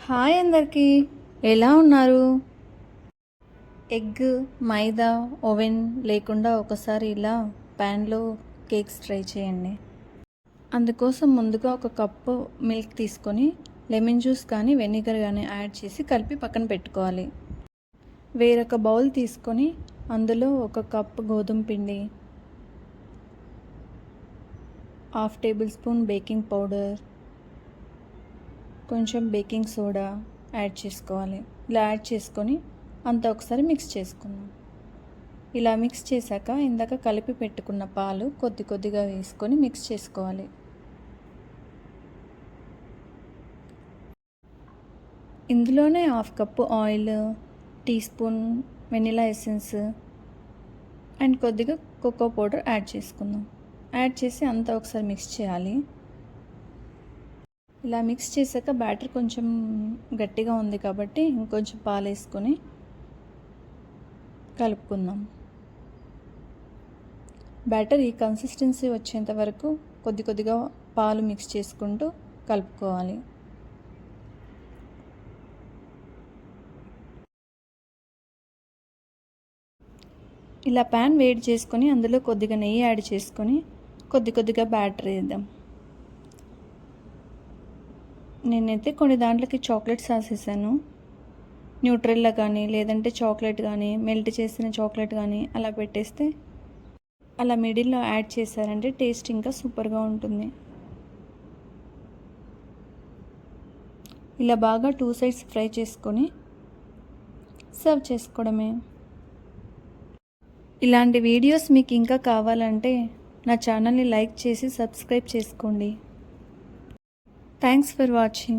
Hi అందరికీ, ఎలా ఉన్నారు? ఎగ్, మైదా, ఓవెన్ లేకుండా ఒకసారి ఇలా ప్యాన్లో కేక్స్ ట్రై చేయండి. అందుకోసం ముందుగా ఒక కప్పు మిల్క్ తీసుకొని లెమన్ జ్యూస్ కానీ వెనిగర్ కానీ యాడ్ చేసి కలిపి పక్కన పెట్టుకోవాలి. వేరొక బౌల్ తీసుకొని అందులో ఒక కప్పు గోధుమ పిండి, 1/2 టేబుల్ స్పూన్ బేకింగ్ పౌడర్, కొంచెం బేకింగ్ సోడా యాడ్ చేసుకోవాలి. ఇలా యాడ్ చేసుకొని అంతా ఒకసారి మిక్స్ చేసుకుందాం. ఇలా మిక్స్ చేశాక ఇందాక కలిపి పెట్టుకున్న పాలు కొద్ది కొద్దిగా వేసుకొని మిక్స్ చేసుకోవాలి. ఇందులోనే 1/2 cup oil, teaspoon vanilla essence and కొద్దిగా కోకో పౌడర్ యాడ్ చేసుకుందాం. యాడ్ చేసి అంతా ఒకసారి మిక్స్ చేయాలి. ఇలా మిక్స్ చేశాక బ్యాటర్ కొంచెం గట్టిగా ఉంది కాబట్టి ఇంకొంచెం పాలు వేసుకొని కలుపుకుందాం. బ్యాటర్ ఈ కన్సిస్టెన్సీ వచ్చేంత వరకు కొద్ది కొద్దిగా పాలు మిక్స్ చేసుకుంటూ కలుపుకోవాలి. ఇలా ప్యాన్ వేడి చేసుకొని అందులో కొద్దిగా నెయ్యి యాడ్ చేసుకొని కొద్ది కొద్దిగా బ్యాటర్ వేద్దాం. నేనైతే కొన్ని దాంట్లోకి చాక్లెట్ సాస్ వేసాను. న్యూట్రెల్లా కానీ లేదంటే చాక్లెట్ కానీ మెల్ట్ చేసిన చాక్లెట్ కానీ అలా పెట్టేస్తే అలా మిడిల్లో యాడ్ చేశారంటే టేస్ట్ ఇంకా సూపర్గా ఉంటుంది. ఇలా బాగా 2 సైడ్స్ ఫ్రై చేసుకొని సర్వ్ చేసుకోవడమే. ఇలాంటి వీడియోస్ మీకు ఇంకా కావాలంటే నా ఛానల్ని లైక్ చేసి సబ్స్క్రైబ్ చేసుకోండి. Thanks for watching.